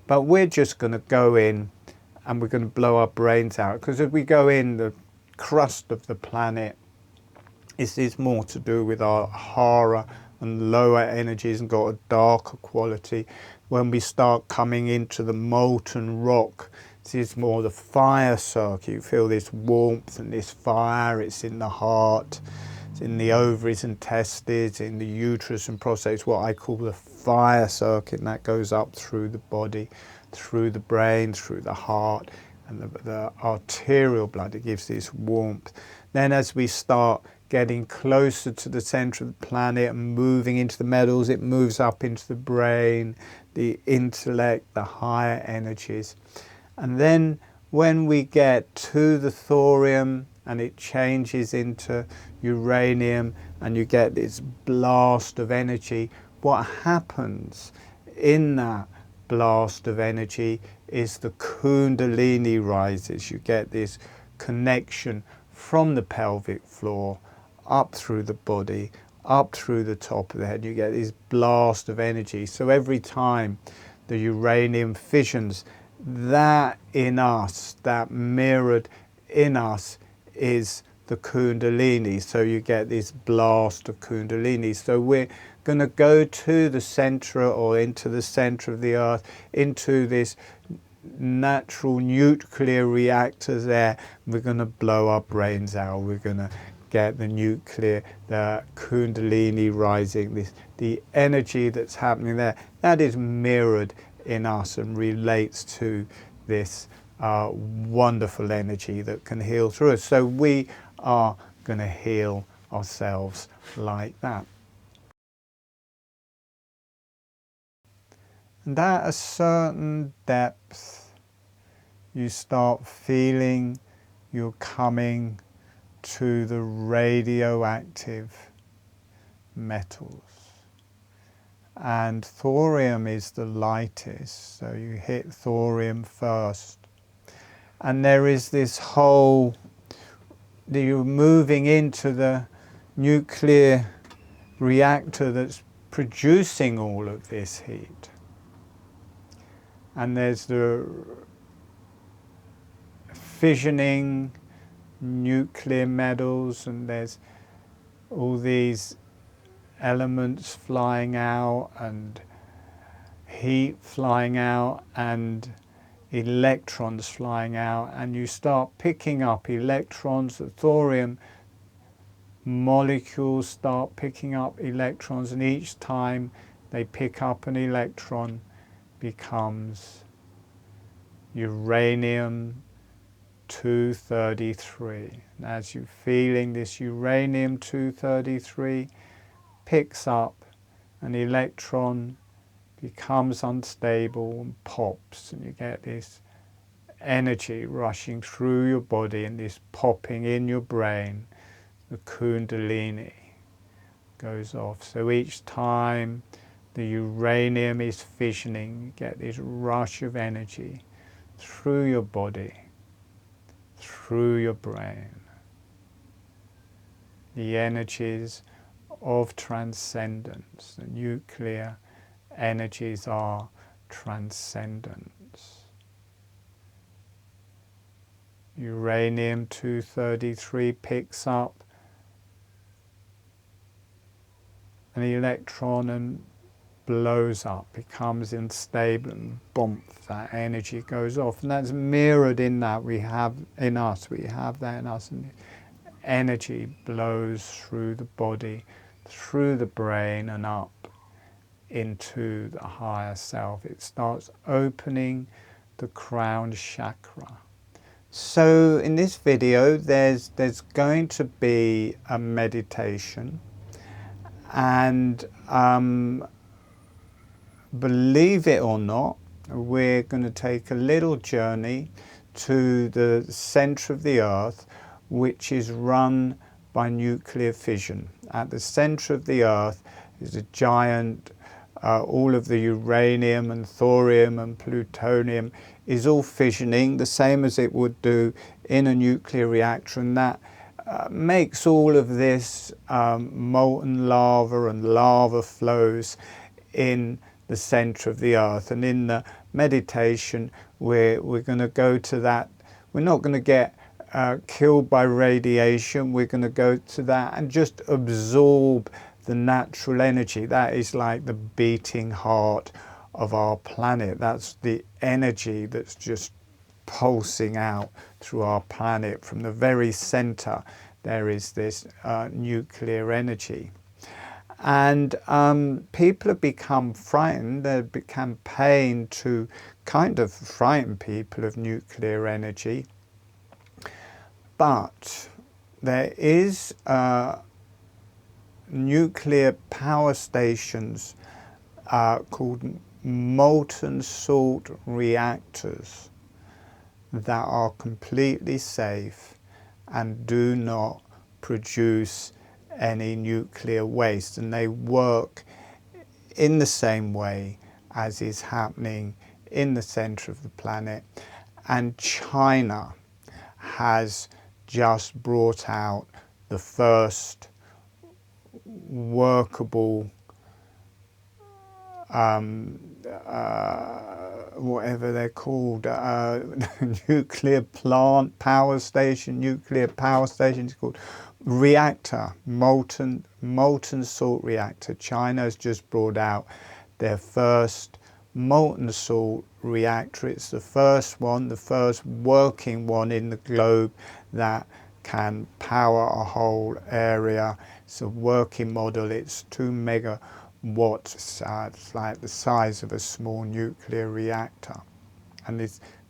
But we're just going to go in and we're going to blow our brains out, because as we go in, the crust of the planet is more to do with our hara and lower energies and got a darker quality. When we start coming into the molten rock, this is more the fire circuit. You feel this warmth and this fire. It's in the heart, it's in the ovaries and testes, in the uterus and prostate. It's what I call the fire circuit, and that goes up through the body, through the brain, through the heart, and the arterial blood. It gives this warmth. Then as we start getting closer to the center of the planet and moving into the metals, it moves up into the brain, the intellect, the higher energies. And then when we get to the thorium and it changes into uranium and you get this blast of energy, what happens in that blast of energy is the Kundalini rises. You get this connection from the pelvic floor up through the body, up through the top of the head. You get this blast of energy. So every time the uranium fissions, that in us, that mirrored in us, is the Kundalini. So you get this blast of Kundalini. So we're going to go to the center, or into the center of the earth, into this natural nuclear reactor there. We're going to blow our brains out. We're going to get the nuclear, the Kundalini rising, the energy that's happening there, that is mirrored in us and relates to this wonderful energy that can heal through us. So we are going to heal ourselves like that. And at a certain depth, you start feeling you're coming to the radioactive metals. And thorium is the lightest, so you hit thorium first. And there is this whole, you're moving into the nuclear reactor that's producing all of this heat. And there's the fissioning nuclear metals, and there's all these elements flying out and heat flying out and electrons flying out, and you start picking up electrons. The thorium molecules start picking up electrons, and each time they pick up an electron becomes uranium 233. And as you're feeling this uranium 233 picks up an electron, becomes unstable and pops, and you get this energy rushing through your body and this popping in your brain. The Kundalini goes off. So each time the uranium is fissioning, you get this rush of energy through your body, through your brain. The energies of transcendence, the nuclear energies are transcendence. Uranium 233 picks up an electron and blows up, becomes unstable, and bump, that energy goes off. And that's mirrored in that we have in us. We have that in us, and energy blows through the body, through the brain and up into the higher self. It starts opening the crown chakra. So in this video there's going to be a meditation, and believe it or not, we're going to take a little journey to the center of the earth, which is run by nuclear fission. At the center of the earth is a giant, all of the uranium and thorium and plutonium is all fissioning, the same as it would do in a nuclear reactor, and that makes all of this molten lava and lava flows in the center of the earth. And in the meditation, we're going to go to that. We're not going to get killed by radiation. We're going to go to that and just absorb the natural energy. That is like the beating heart of our planet. That's the energy that's just pulsing out through our planet. From the very center, there is this nuclear energy. And people have become frightened. They've campaigned to kind of frighten people of nuclear energy. But there is nuclear power stations called molten salt reactors that are completely safe and do not produce any nuclear waste, and they work in the same way as is happening in the center of the planet. And China has just brought out the first workable whatever they're called, nuclear plant power station, it's called reactor, molten salt reactor. China has just brought out their first molten salt reactor. It's the first one, the first working one in the globe that can power a whole area. It's a working model. It's 2 megawatts. It's like the size of a small nuclear reactor. And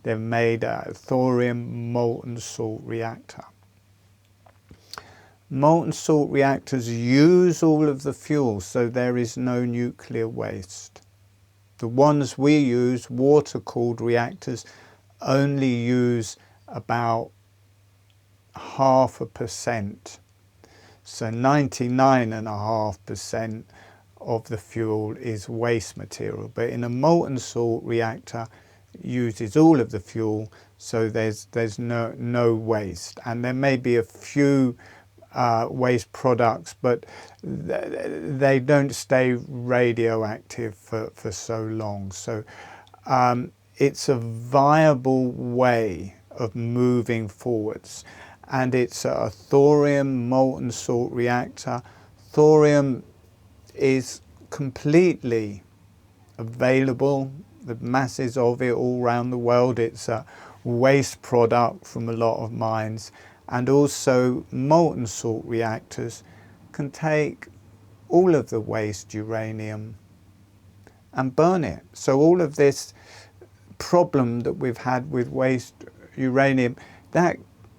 they've made a thorium molten salt reactor. Molten salt reactors use all of the fuel, so there is no nuclear waste. The ones we use, water-cooled reactors, only use about 0.5%. So 99.5% of the fuel is waste material. But in a molten salt reactor, it uses all of the fuel, so there's no waste. And there may be a few waste products, but they don't stay radioactive for so long. So it's a viable way of moving forwards. And it's a thorium molten salt reactor. Thorium is completely available, the masses of it all around the world. It's a waste product from a lot of mines. And also molten salt reactors can take all of the waste uranium and burn it. So all of this problem that we've had with waste uranium, that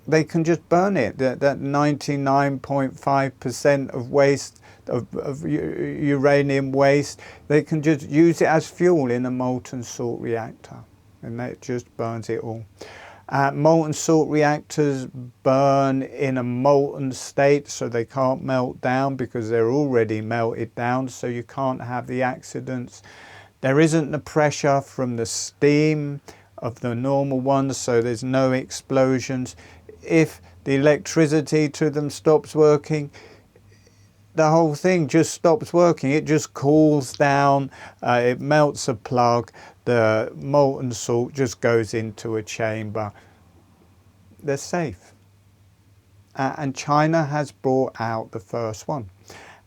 they can just burn it. That 99.5% of waste, of uranium waste, they can just use it as fuel in a molten salt reactor, and that just burns it all. Molten salt reactors burn in a molten state, so they can't melt down because they're already melted down, so you can't have the accidents. There isn't the pressure from the steam of the normal ones, so there's no explosions. If the electricity to them stops working, the whole thing just stops working. It just cools down, it melts a plug, the molten salt just goes into a chamber. They're safe. And China has brought out the first one.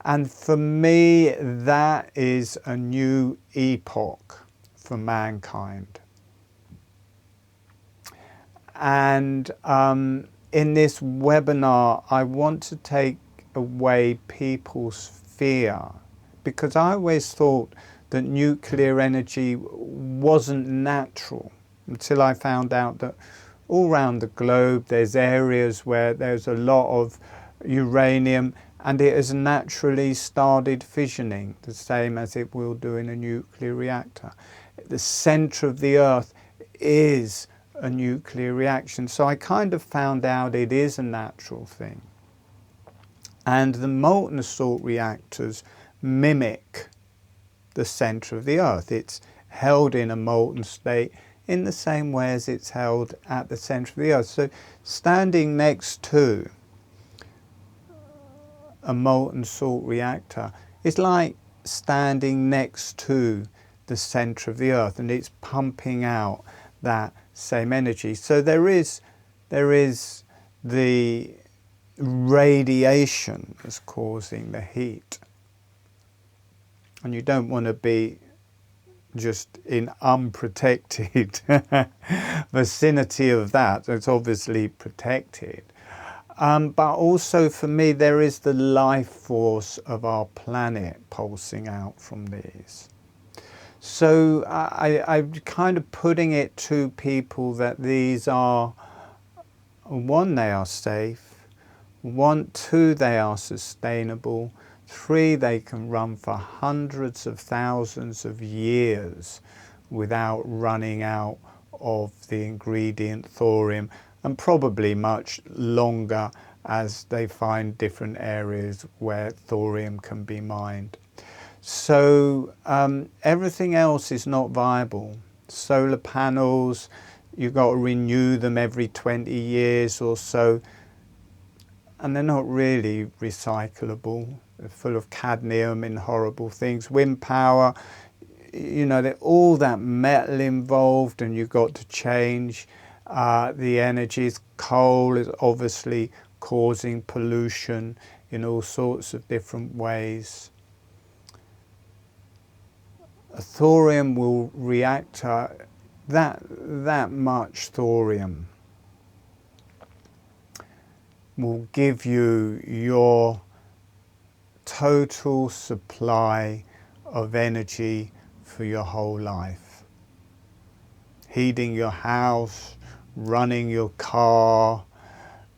And for me, that is a new epoch for mankind. And in this webinar, I want to take away people's fear, because I always thought that nuclear energy wasn't natural until I found out that all around the globe there's areas where there's a lot of uranium and it has naturally started fissioning, the same as it will do in a nuclear reactor. The center of the earth is a nuclear reaction, so I kind of found out it is a natural thing. And the molten salt reactors mimic the center of the earth. It's held in a molten state in the same way as it's held at the center of the earth. So standing next to a molten salt reactor is like standing next to the center of the earth, and it's pumping out that same energy. So there is the radiation that's causing the heat, and you don't want to be just in unprotected vicinity of that. It's obviously protected. But also for me, there is the life force of our planet pulsing out from these. So I'm kind of putting it to people that these are, one, they are safe, one, two, they are sustainable, three, they can run for hundreds of thousands of years without running out of the ingredient thorium, and probably much longer as they find different areas where thorium can be mined. So everything else is not viable. Solar panels, you've got to renew them every 20 years or so, and they're not really recyclable. They're full of cadmium and horrible things. Wind power, you know, there's all that metal involved, and you've got to change the energies. Coal is obviously causing pollution in all sorts of different ways. A thorium will reactor, that much thorium will give you your total supply of energy for your whole life. Heating your house, running your car,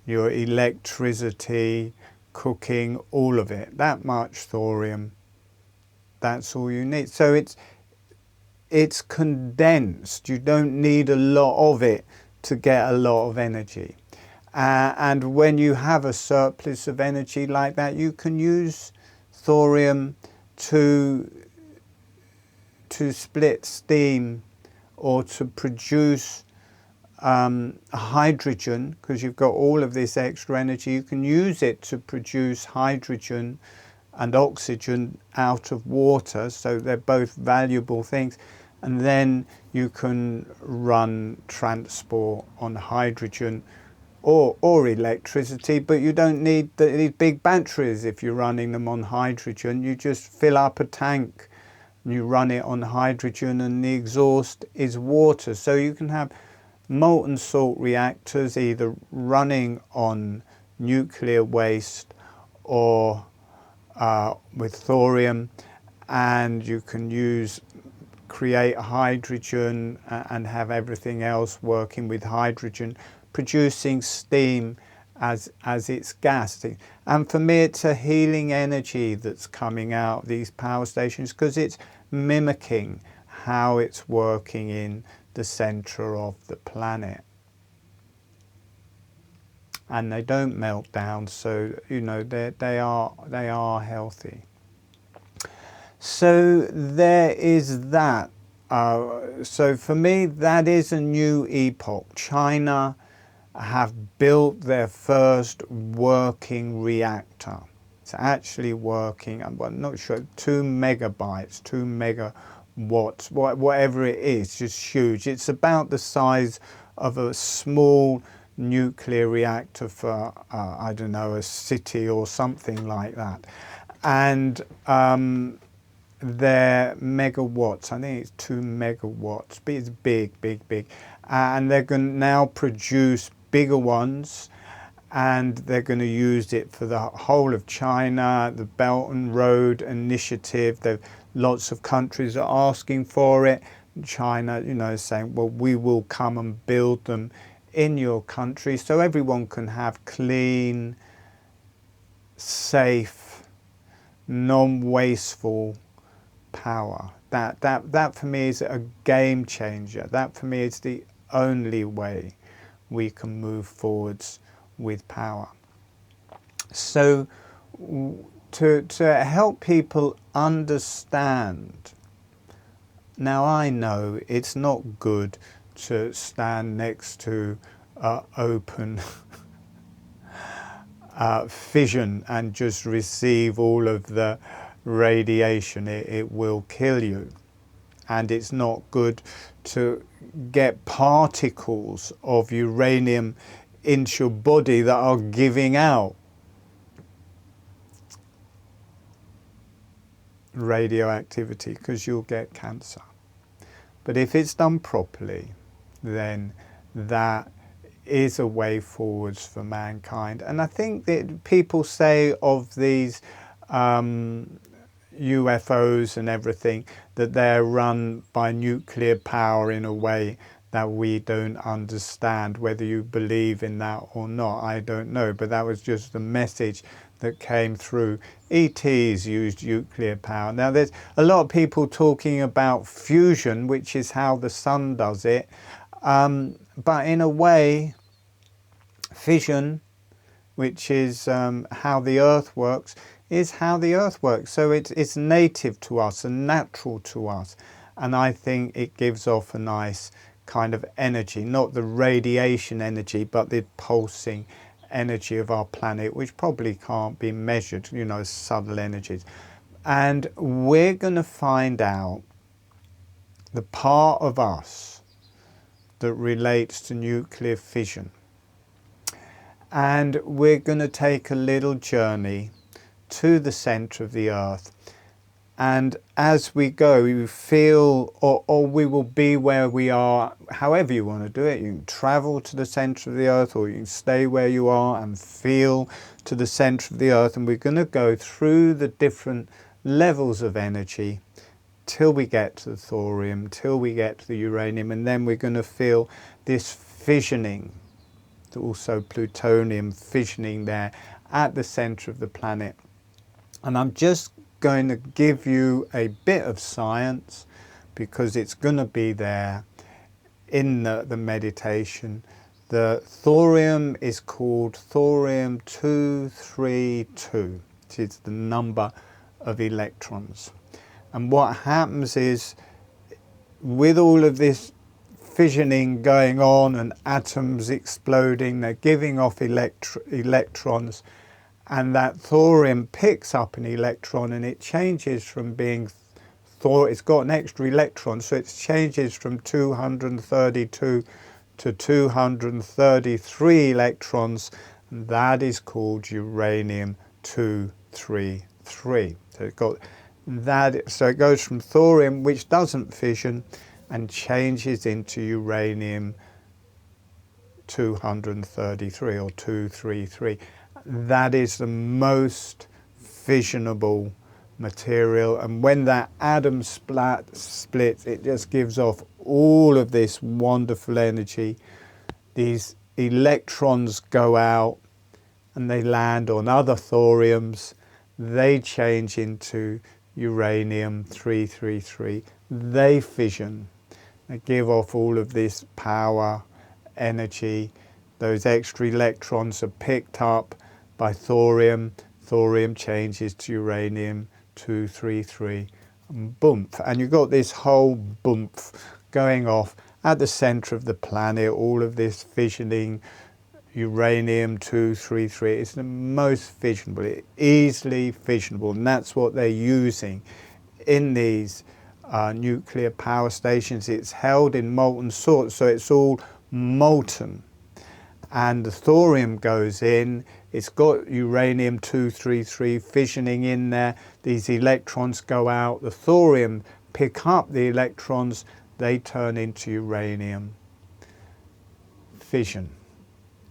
your electricity, cooking, all of it. That much thorium, that's all you need. So it's condensed. You don't need a lot of it to get a lot of energy. And when you have a surplus of energy like that, you can use thorium to split steam or to produce hydrogen, because you've got all of this extra energy. You can use it to produce hydrogen and oxygen out of water, so they're both valuable things. And then you can run transport on hydrogen or electricity, but you don't need these big batteries if you're running them on hydrogen. You just fill up a tank and you run it on hydrogen, and the exhaust is water. So you can have molten salt reactors either running on nuclear waste or with thorium, and you can create hydrogen and have everything else working with hydrogen, producing steam as it's gas. And for me, it's a healing energy that's coming out of these power stations, because it's mimicking how it's working in the center of the planet. And they don't melt down, so you know they are healthy. So there is that. So for me, that is a new epoch. China have built their first working reactor. It's actually working, I'm not sure, 2 megabytes, 2 megawatts, whatever it is, just huge. It's about the size of a small nuclear reactor for, I don't know, a city or something like that. And their megawatts, I think it's 2 megawatts, but it's big. And they're going to now produce bigger ones, and they're going to use it for the whole of China, the Belt and Road Initiative. Lots of countries are asking for it. China, you know, is saying, well, we will come and build them in your country, so everyone can have clean, safe, non-wasteful power. That for me is a game changer. That for me is the only way we can move forwards with power. So to help people understand, now I know it's not good to stand next to open fission and just receive all of the radiation. It will kill you. and it's not good to get particles of uranium into your body that are giving out radioactivity, because you'll get cancer. But if it's done properly, then that is a way forwards for mankind. And I think that people say of these UFOs and everything that they're run by nuclear power in a way that we don't understand. Whether you believe in that or not, I don't know, but that was just the message that came through. ETs used nuclear power. Now there's a lot of people talking about fusion, which is how the sun does it, but in a way fission, which is how the earth works, is how the earth works. So it's native to us and natural to us, and I think it gives off a nice kind of energy, not the radiation energy, but the pulsing energy of our planet, which probably can't be measured, you know, subtle energies. And we're going to find out the part of us that relates to nuclear fission. And we're going to take a little journey to the center of the earth. And as we go, we feel, or we will be where we are, however you want to do it. You can travel to the center of the earth, or you can stay where you are and feel to the center of the earth. And we're going to go through the different levels of energy till we get to the thorium, till we get to the uranium, and then we're going to feel this fissioning, also plutonium fissioning there at the center of the planet. And I'm just going to give you a bit of science, because it's going to be there in the meditation. The thorium is called thorium 232, which is the number of electrons. And what happens is, with all of this fissioning going on and atoms exploding, they're giving off electrons, and that thorium picks up an electron, and it changes from being it's got an extra electron, so it changes from 232 to 233 electrons, and that is called uranium 233. So it's got that, so it goes from thorium, which doesn't fission, and changes into uranium 233 or 233. That is the most fissionable material, and when that atom splits, it just gives off all of this wonderful energy. These electrons go out and they land on other thoriums. They change into uranium 333. They fission. They give off all of this power, energy. Those extra electrons are picked up by thorium. Thorium changes to uranium 233, and boom. And you've got this whole boom going off at the center of the planet, all of this fissioning. Uranium 233 is the most fissionable, easily fissionable, and that's what they're using in these nuclear power stations. It's held in molten salt, so it's all molten. And the thorium goes in, it's got uranium 233 fissioning in there, these electrons go out, the thorium pick up the electrons, they turn into uranium fission.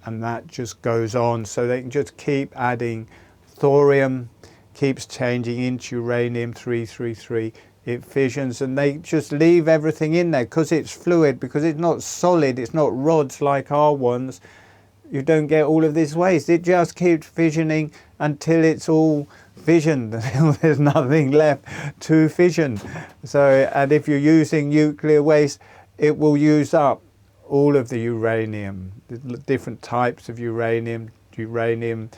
And that just goes on, so they can just keep adding. Thorium keeps changing into uranium 333, it fissions, and they just leave everything in there because it's fluid, because it's not solid, it's not rods like our ones. You don't get all of this waste. It just keeps fissioning until it's all fissioned, until there's nothing left to fission. So, and if you're using nuclear waste, it will use up all of the uranium, the different types of uranium, uranium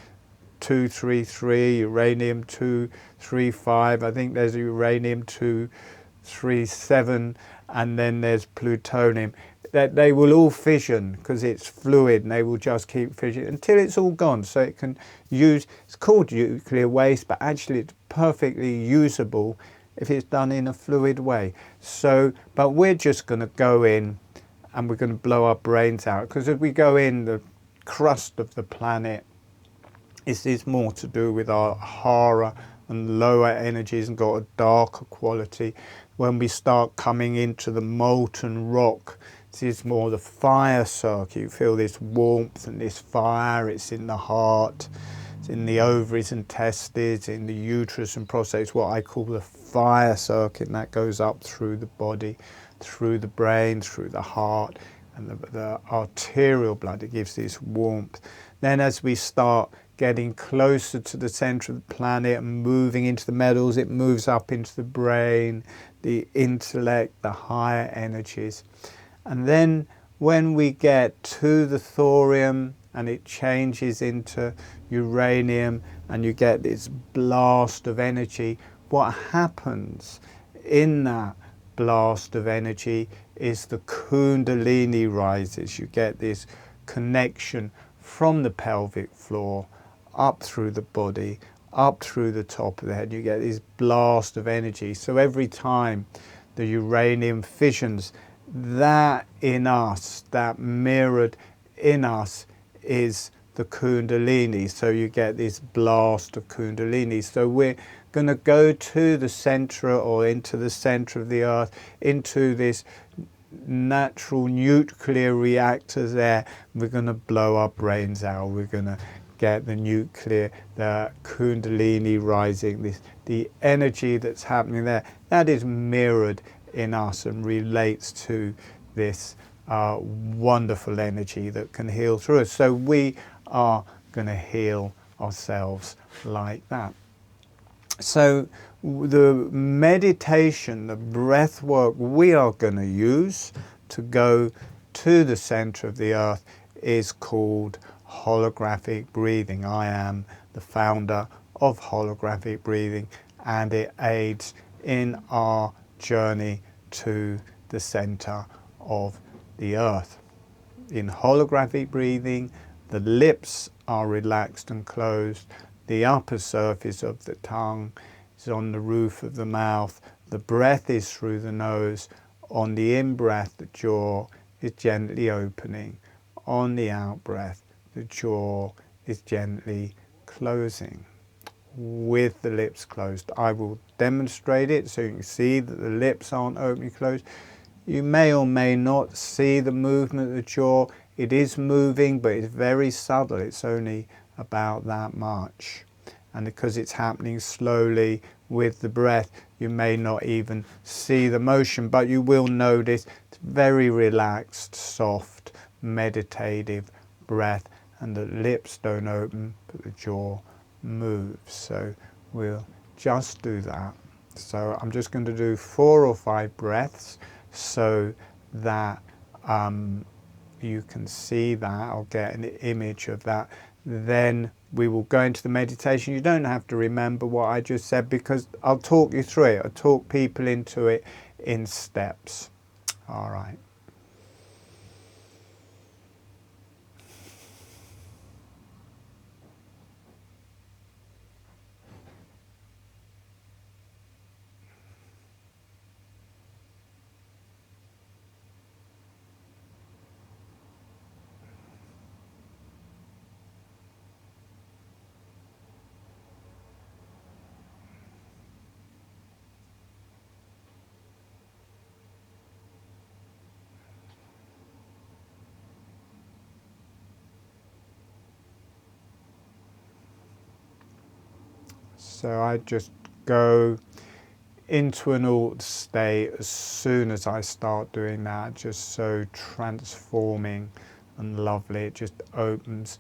233, uranium 235, I think there's uranium 237, and then there's plutonium. That they will all fission because it's fluid, and they will just keep fissioning until it's all gone. So it can use, it's called nuclear waste, but actually it's perfectly usable if it's done in a fluid way. So, but we're just going to go in and we're going to blow our brains out, because as we go in, the crust of the planet is more to do with our hara and lower energies and got a darker quality. When we start coming into the molten rock, this is more the fire circuit. You feel this warmth and this fire. It's in the heart, it's in the ovaries and testes, in the uterus and prostate. It's what I call the fire circuit, and that goes up through the body, through the brain, through the heart, and the arterial blood. It gives this warmth. Then as we start getting closer to the center of the planet and moving into the metals, it moves up into the brain, the intellect, the higher energies. And then when we get to the thorium and it changes into uranium and you get this blast of energy, what happens in that blast of energy is the Kundalini rises. You get this connection from the pelvic floor up through the body, up through the top of the head. You get this blast of energy. So every time the uranium fissions, that in us, that mirrored in us, is the Kundalini. So you get this blast of Kundalini. So we're going to go to the center, or into the center of the earth, into this natural nuclear reactor there. We're going to blow our brains out. We're going to get the nuclear, the Kundalini rising, the energy that's happening there, that is mirrored in us and relates to this wonderful energy that can heal through us. So we are going to heal ourselves like that. So the meditation, the breath work we are going to use to go to the center of the earth is called holographic breathing. I am the founder of holographic breathing, and it aids in our journey to the center of the earth. In holographic breathing, the lips are relaxed and closed, the upper surface of the tongue is on the roof of the mouth, the breath is through the nose. On the in-breath, the jaw is gently opening. On the out-breath, the jaw is gently closing with the lips closed. I will demonstrate it so you can see that the lips aren't openly closed. You may or may not see the movement of the jaw. It is moving, but it's very subtle. It's only about that much. And because it's happening slowly with the breath, you may not even see the motion, but you will notice it's very relaxed, soft, meditative breath, and the lips don't open, but the jaw moves. So we'll just do that. So I'm just going to do 4 or 5 breaths so that you can see that. I'll get an image of that. Then we will go into the meditation. You don't have to remember what I just said, because I'll talk you through it. I'll talk people into it in steps. All right. So I just go into an alt state as soon as I start doing that, just so transforming and lovely. It just opens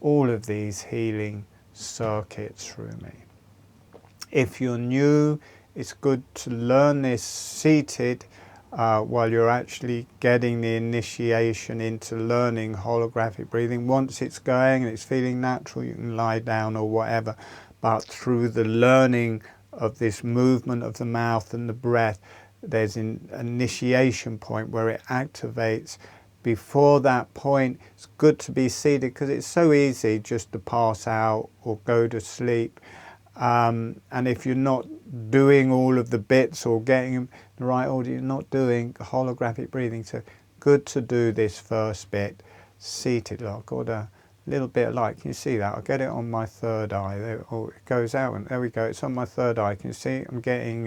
all of these healing circuits through me. If you're new, it's good to learn this seated while you're actually getting the initiation into learning holographic breathing. Once it's going and it's feeling natural, you can lie down or whatever. But through the learning of this movement of the mouth and the breath, there's an initiation point where it activates. Before that point, it's good to be seated, because it's so easy just to pass out or go to sleep. And if you're not doing all of the bits or getting them the right order, you're not doing holographic breathing. So good to do this first bit seated. I've got a little bit of light. Can you see that? I'll get it on my third eye. There, oh, it goes out, and there we go. It's on my third eye. Can you see? I'm getting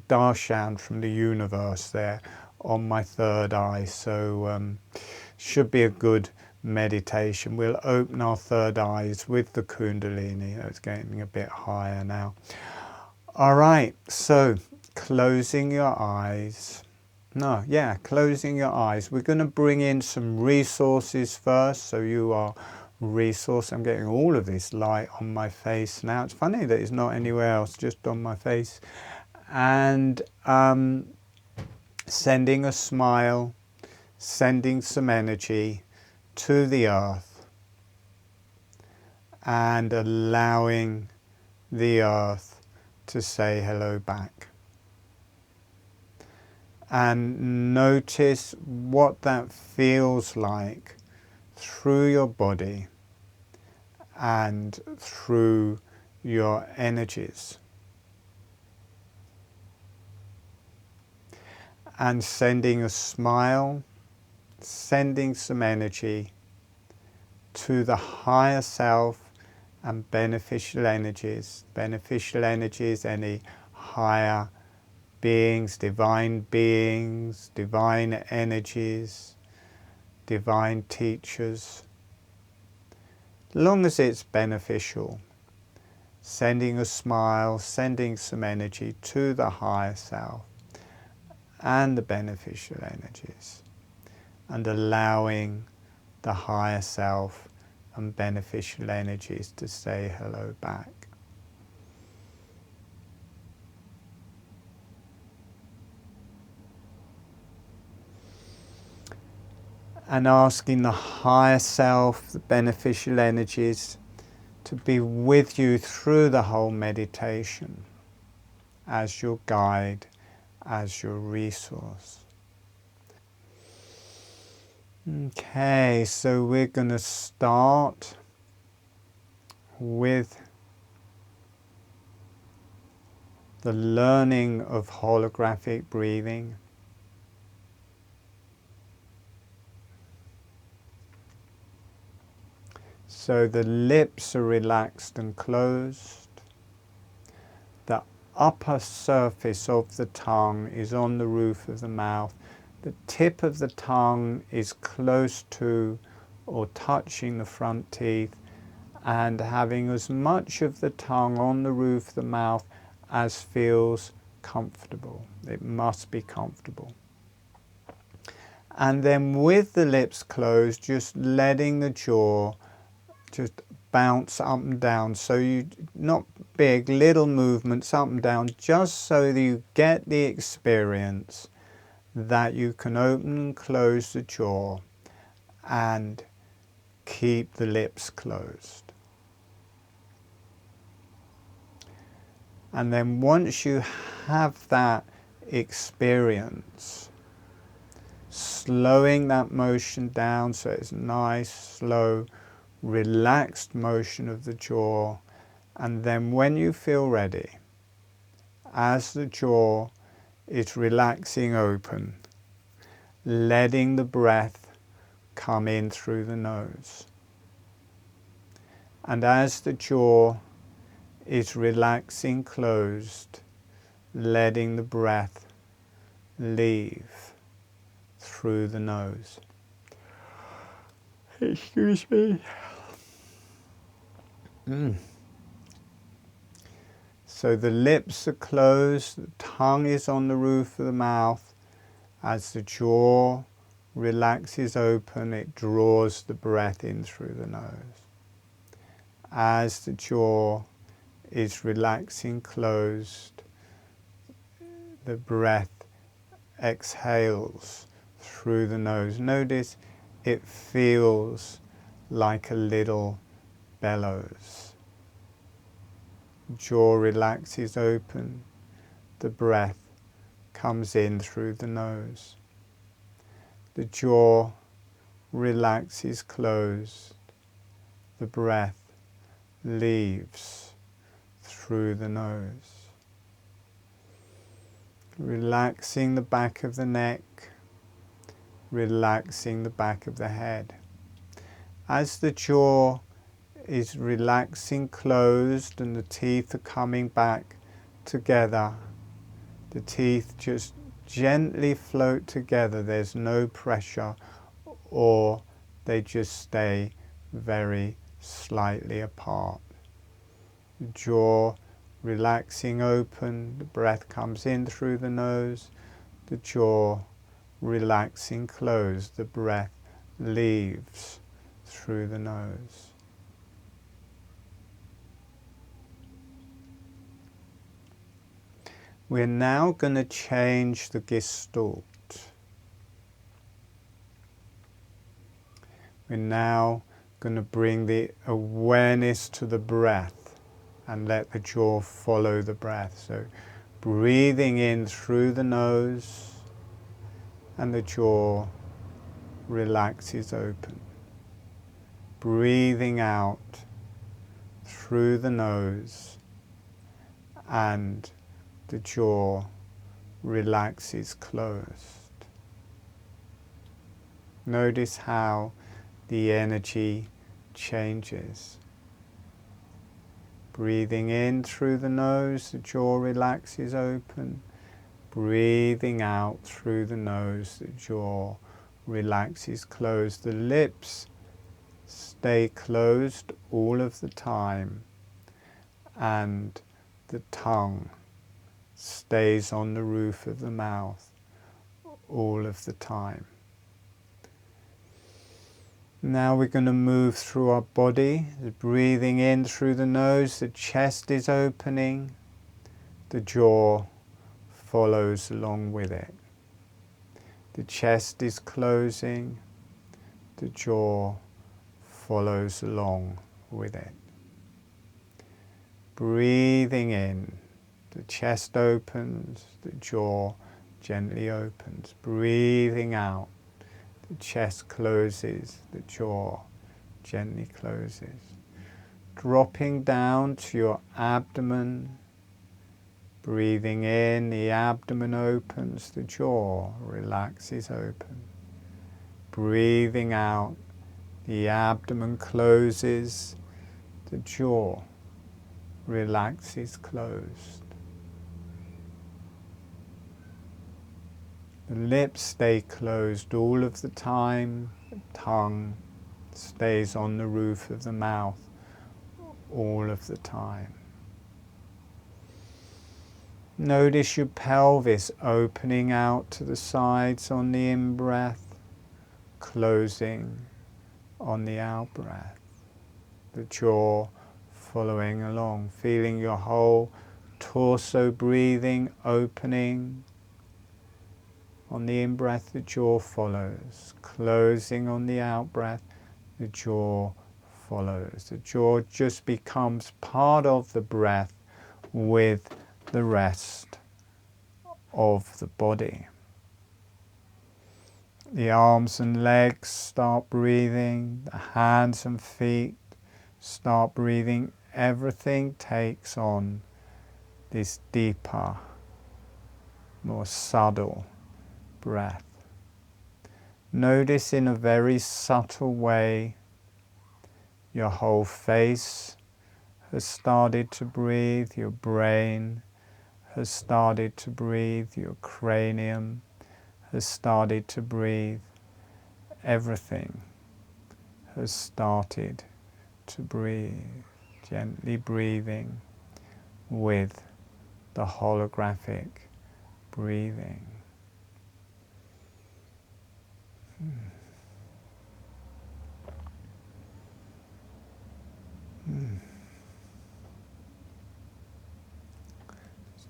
darshan from the universe there on my third eye. So should be a good meditation. We'll open our third eyes with the Kundalini. It's getting a bit higher now. All right, so closing your eyes. Closing your eyes. We're going to bring in some resources first. So you are resource. I'm getting all of this light on my face now. It's funny that it's not anywhere else, just on my face. And sending a smile, sending some energy to the earth, and allowing the earth to say hello back. And notice what that feels like through your body and through your energies. And sending a smile, sending some energy to the higher self and beneficial energies, any higher beings, divine energies, divine teachers. As long as it's beneficial, sending a smile, sending some energy to the higher self and the beneficial energies, and allowing the higher self and beneficial energies to say hello back. And asking the higher self, the beneficial energies, to be with you through the whole meditation as your guide, as your resource. Okay, so we're going to start with the learning of holographic breathing. So the lips are relaxed and closed. The upper surface of the tongue is on the roof of the mouth. The tip of the tongue is close to or touching the front teeth, and having as much of the tongue on the roof of the mouth as feels comfortable. It must be comfortable. And then with the lips closed, just letting the jaw just bounce up and down. So you, not big, little movements up and down, just so that you get the experience that you can open and close the jaw and keep the lips closed. And then once you have that experience, slowing that motion down so it's nice, slow, relaxed motion of the jaw. And then when you feel ready, as the jaw is relaxing open, letting the breath come in through the nose. And as the jaw is relaxing closed, letting the breath leave through the nose. Excuse me. So the lips are closed, the tongue is on the roof of the mouth. As the jaw relaxes open, it draws the breath in through the nose. As the jaw is relaxing closed, the breath exhales through the nose. Notice it feels like a little bellows. Jaw relaxes open, the breath comes in through the nose. The jaw relaxes closed, the breath leaves through the nose. Relaxing the back of the neck, relaxing the back of the head. As the jaw is relaxing closed and the teeth are coming back together, the teeth just gently float together. There's no pressure, or they just stay very slightly apart. The jaw relaxing open, the breath comes in through the nose, the jaw relaxing closed, the breath leaves through the nose. We're now going to change the gestalt. We're now going to bring the awareness to the breath and let the jaw follow the breath. So breathing in through the nose and the jaw relaxes open. Breathing out through the nose and the jaw relaxes closed. Notice how the energy changes. Breathing in through the nose, the jaw relaxes open. Breathing out through the nose, the jaw relaxes closed. The lips stay closed all of the time, and the tongue stays on the roof of the mouth all of the time. Now we're going to move through our body. Breathing in through the nose, the chest is opening, the jaw follows along with it. The chest is closing, the jaw follows along with it. Breathing in, the chest opens, the jaw gently opens. Breathing out, the chest closes, the jaw gently closes. Dropping down to your abdomen. Breathing in, the abdomen opens, the jaw relaxes open. Breathing out, the abdomen closes, the jaw relaxes closed. The lips stay closed all of the time, the tongue stays on the roof of the mouth all of the time. Notice your pelvis opening out to the sides on the in-breath, closing on the out-breath. The jaw following along, feeling your whole torso breathing, opening. On the in-breath, the jaw follows. Closing on the out-breath, the jaw follows. The jaw just becomes part of the breath with the rest of the body. The arms and legs start breathing, the hands and feet start breathing. Everything takes on this deeper, more subtle breath. Notice in a very subtle way your whole face has started to breathe, your brain has started to breathe, your cranium has started to breathe. Everything has started to breathe, gently breathing with the holographic breathing.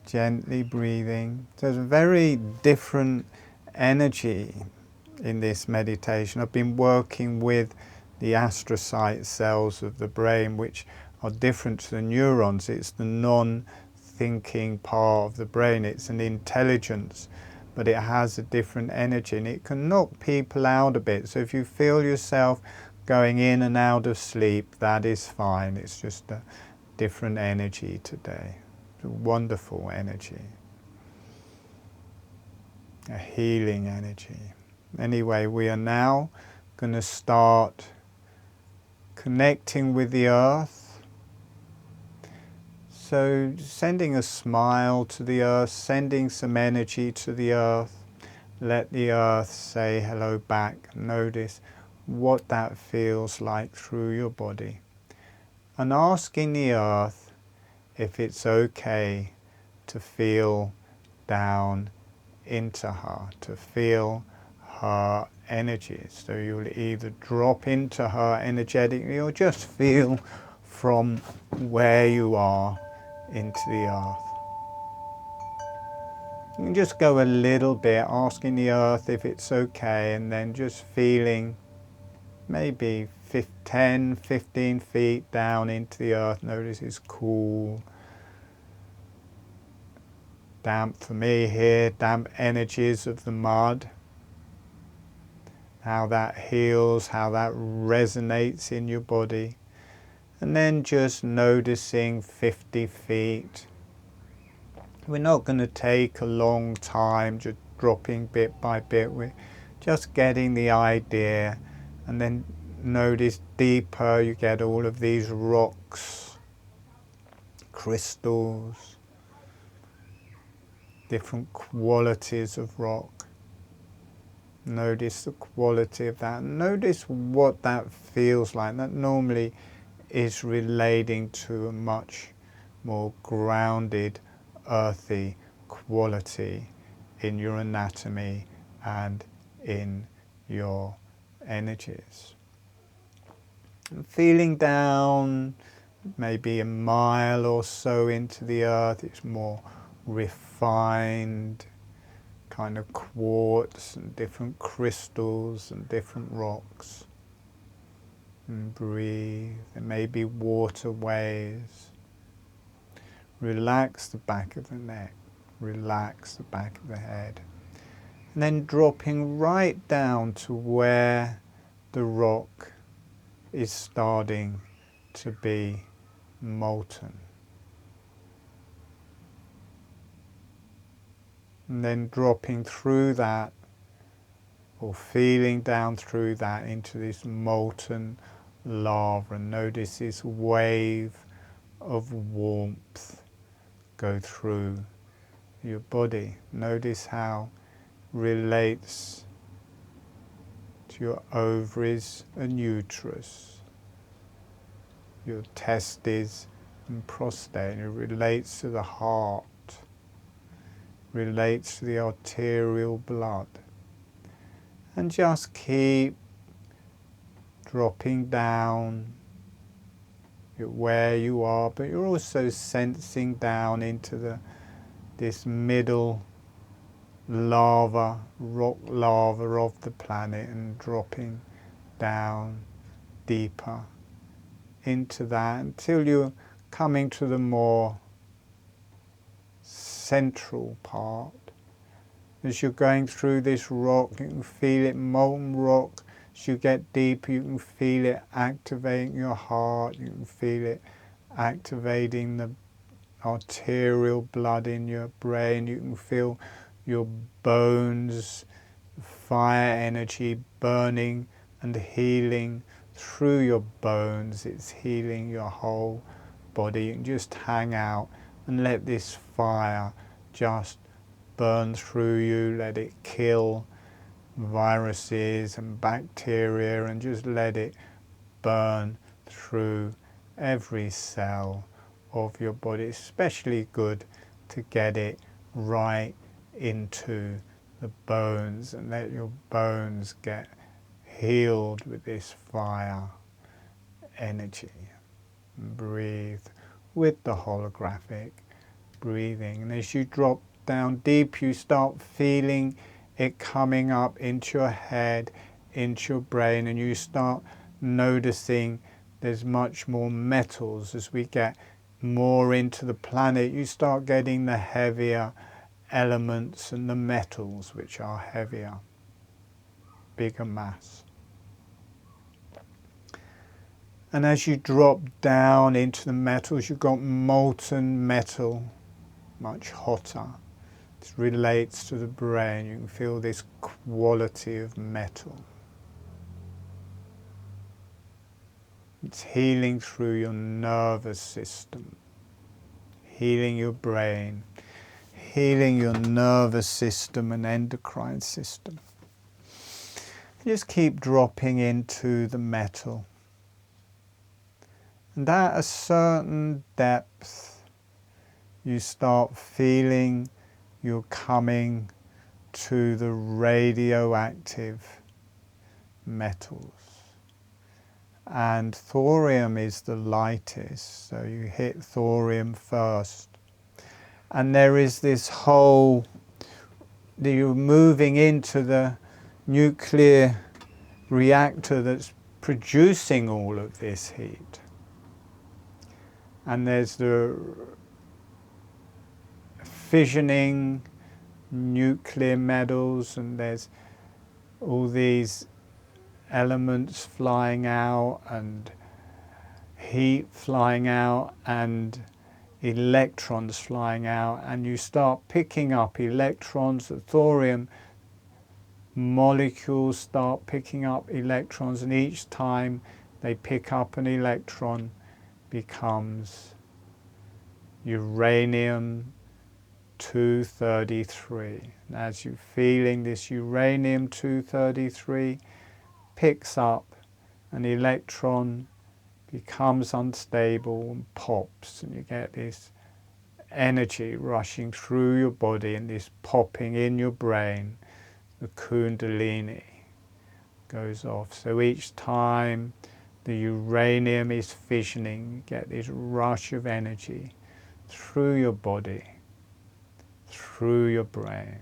Gently breathing. There's a very different energy in this meditation. I've been working with the astrocyte cells of the brain, which are different to the neurons. It's the non-thinking part of the brain. It's an intelligence, but it has a different energy, and it can knock people out a bit. So if you feel yourself going in and out of sleep, that is fine. It's just a different energy today. A wonderful energy. A healing energy. Anyway, we are now going to start connecting with the earth. So sending a smile to the earth, sending some energy to the earth. Let the earth say hello back. Notice what that feels like through your body. And asking the earth if it's okay to feel down into her, to feel her energies. So you'll either drop into her energetically or just feel from where you are into the earth. You can just go a little bit, asking the earth if it's okay, and then just feeling maybe 10, 15 feet down into the earth. Notice it's cool. Damp for me here, damp energies of the mud. How that heals, how that resonates in your body. And then just noticing 50 feet. We're not going to take a long time, just dropping bit by bit. We're just getting the idea. And then notice deeper, you get all of these rocks, crystals, different qualities of rock. Notice the quality of that. Notice what that feels like. That normally is relating to a much more grounded, earthy quality in your anatomy and in your energies. And feeling down maybe a mile or so into the earth, it's more refined kind of quartz and different crystals and different rocks. And breathe. There may be waterways. Relax the back of the neck. Relax the back of the head. And then dropping right down to where the rock is starting to be molten. And then dropping through that, or feeling down through that into this molten lava. And notice this wave of warmth go through your body. Notice how it relates to your ovaries and uterus, your testes and prostate. It relates to the heart, relates to the arterial blood. And just keep dropping down where you are, but you're also sensing down into this middle lava, rock lava of the planet, and dropping down deeper into that until you're coming to the more central part. As you're going through this rock, you can feel it, molten rock. As you get deeper, you can feel it activating your heart. You can feel it activating the arterial blood in your brain. You can feel your bones, fire energy burning and healing through your bones. It's healing your whole body. You can just hang out and let this fire just burn through you. Let it kill viruses and bacteria, and just let it burn through every cell of your body. It's especially good to get it right into the bones and let your bones get healed with this fire energy. And breathe with the holographic breathing. And as you drop down deep, you start feeling it coming up into your head, into your brain, and you start noticing there's much more metals. As we get more into the planet, you start getting the heavier elements and the metals which are heavier, bigger mass. And as you drop down into the metals, you've got molten metal, much hotter. This relates to the brain. You can feel this quality of metal. It's healing through your nervous system, healing your brain, healing your nervous system and endocrine system. Just keep dropping into the metal. And at a certain depth, you start feeling you're coming to the radioactive metals. And thorium is the lightest, so you hit thorium first. And there is this whole, you're moving into the nuclear reactor that's producing all of this heat. And there's the fissioning nuclear metals, and there's all these elements flying out and heat flying out and electrons flying out, and you start picking up electrons. The thorium molecules start picking up electrons, and each time they pick up an electron becomes uranium 233. And as you're feeling this uranium 233 picks up an electron, becomes unstable and pops, and you get this energy rushing through your body and this popping in your brain. The Kundalini goes off. So each time the uranium is fissioning, you get this rush of energy through your body, through your brain.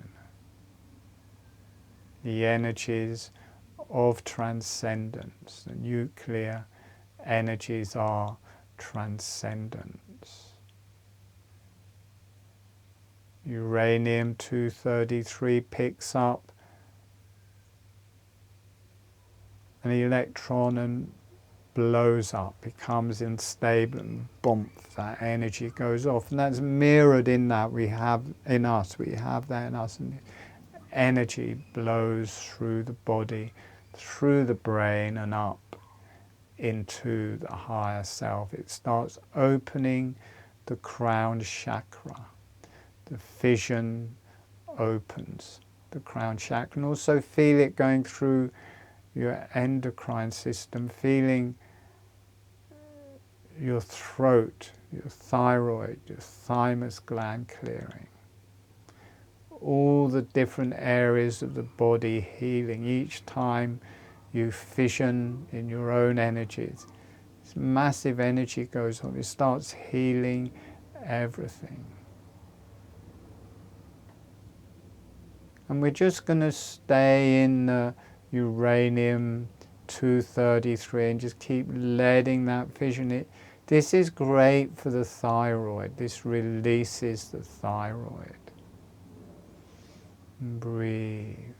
The energies of transcendence. The nuclear energies are transcendence. Uranium 233 picks up an electron and blows up, becomes unstable, and boom, that energy goes off. And that's mirrored in that we have in us. We have that in us. And energy blows through the body, through the brain and up into the higher self. It starts opening the crown chakra. The fission opens the crown chakra. And also feel it going through your endocrine system, feeling your throat, your thyroid, your thymus gland clearing. All the different areas of the body healing. Each time you fission in your own energies, this massive energy goes on. It starts healing everything. And we're just going to stay in the uranium 233 and just keep letting that fission. This is great for the thyroid. This releases the thyroid. And breathe.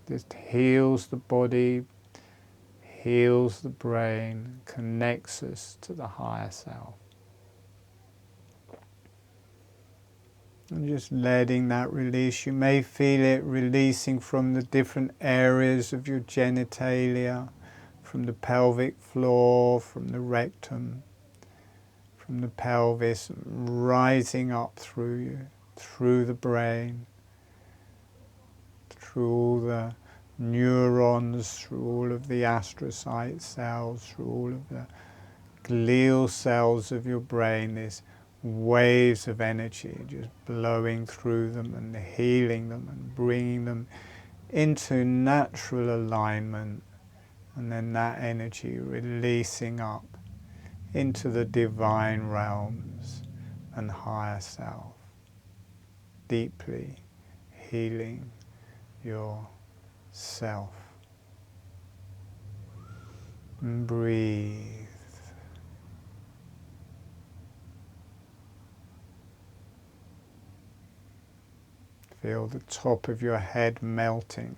Just heals the body, heals the brain, connects us to the higher self. And just letting that release. You may feel it releasing from the different areas of your genitalia, from the pelvic floor, from the rectum, from the pelvis, rising up through you, through the brain, through all the neurons, through all of the astrocyte cells, through all of the glial cells of your brain, this waves of energy just blowing through them and healing them and bringing them into natural alignment, and then that energy releasing up into the divine realms and higher self, deeply healing yourself. And breathe. Feel the top of your head melting.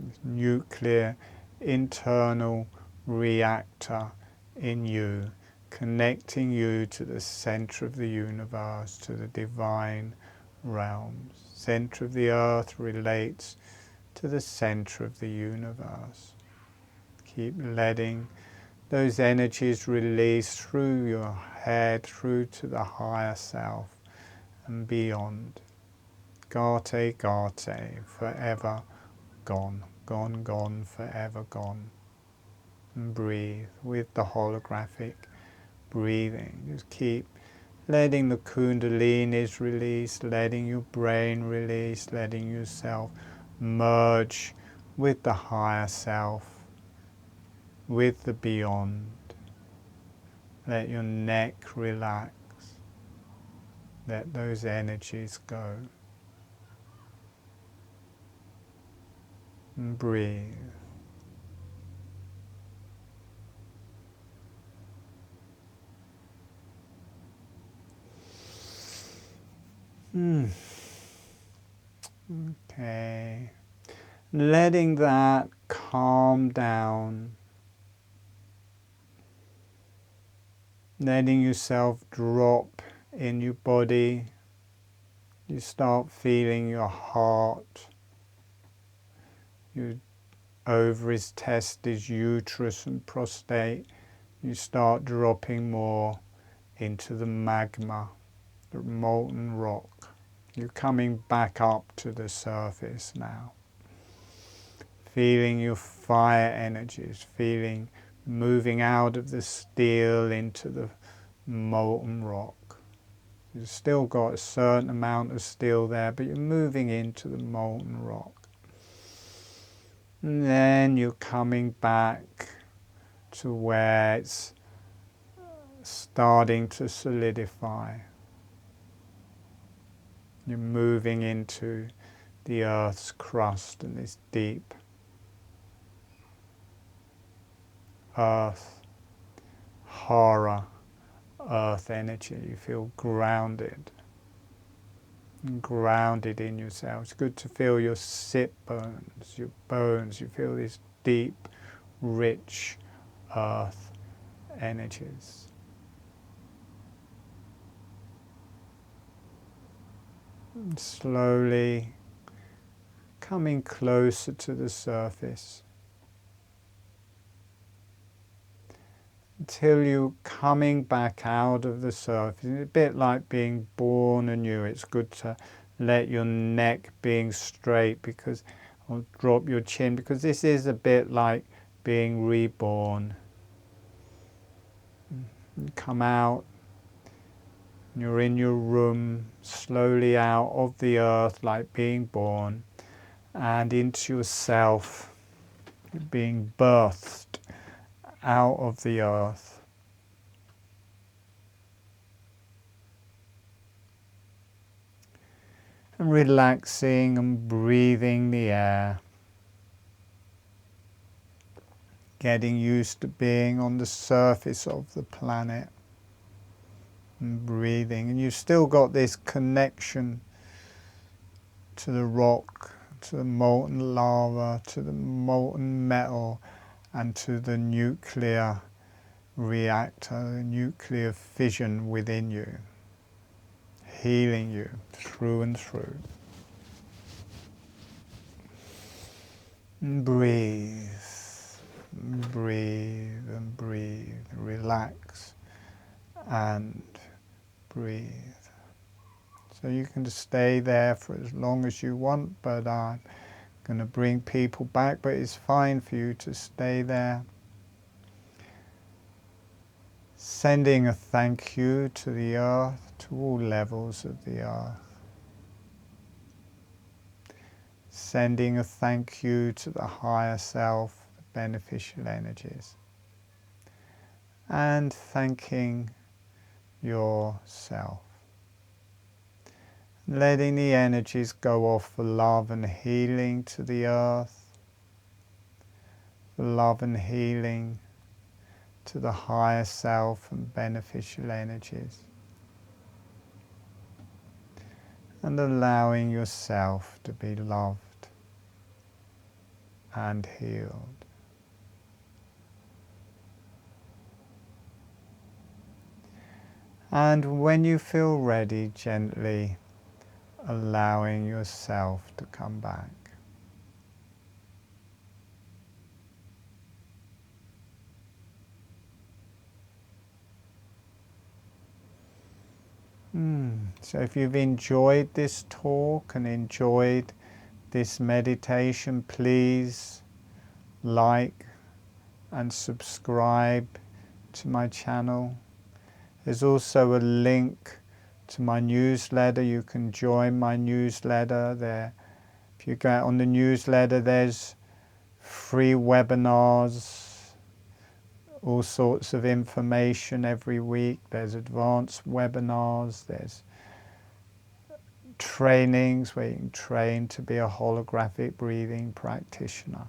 this nuclear internal reactor in you, connecting you to the center of the universe, to the divine realms. Center of the earth relates to the center of the universe. Keep letting those energies release through your head, through to the higher self and beyond. Gate, gate, forever gone, gone, gone, forever gone. And breathe with the holographic breathing. Just keep letting the Kundalinis release, letting your brain release, letting yourself merge with the higher self, with the beyond. Let your neck relax. Let those energies go. And breathe. Okay. Letting that calm down. Letting yourself drop in your body. You start feeling your heart, your ovaries, testes, uterus and prostate. You start dropping more into the magma, the molten rock. You're coming back up to the surface now. Feeling your fire energies, feeling moving out of the steel into the molten rock. You've still got a certain amount of steel there, but you're moving into the molten rock. And then you're coming back to where it's starting to solidify. You're moving into the earth's crust and this deep earth, horror, earth energy. You feel grounded. Grounded in yourself. It's good to feel your sit bones, your bones. You feel these deep, rich earth energies. And slowly coming closer to the surface until you're coming back out of the surface. It's a bit like being born anew. It's good to let your neck being straight, because, or drop your chin, because this is a bit like being reborn. You come out, you're in your room, slowly out of the earth like being born, and into yourself, being birthed out of the earth. And relaxing and breathing the air. Getting used to being on the surface of the planet and breathing. And you've still got this connection to the rock, to the molten lava, to the molten metal, and to the nuclear reactor, the nuclear fission within you, healing you through and through. And breathe, breathe and breathe, relax and breathe. So you can just stay there for as long as you want, but I'm going to bring people back, but it's fine for you to stay there. Sending a thank you to the earth, to all levels of the earth. Sending a thank you to the higher self, the beneficial energies. And thanking yourself. Letting the energies go off for love and healing to the earth, for love and healing to the higher self and beneficial energies. And allowing yourself to be loved. and healed. And when you feel ready, gently allowing yourself to come back. So if you've enjoyed this talk and enjoyed this meditation, please like and subscribe to my channel. There's also a link to my newsletter. You can join my newsletter there. If you go on the newsletter, there's free webinars, all sorts of information every week. There's advanced webinars, there's trainings where you can train to be a holographic breathing practitioner.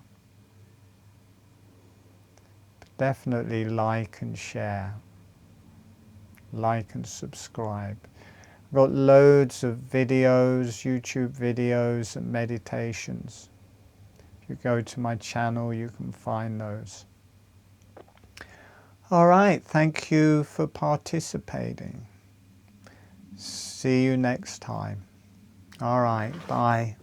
But definitely like and share, like and subscribe. I've got loads of videos, YouTube videos and meditations. If you go to my channel, you can find those. All right, thank you for participating. See you next time. All right, bye.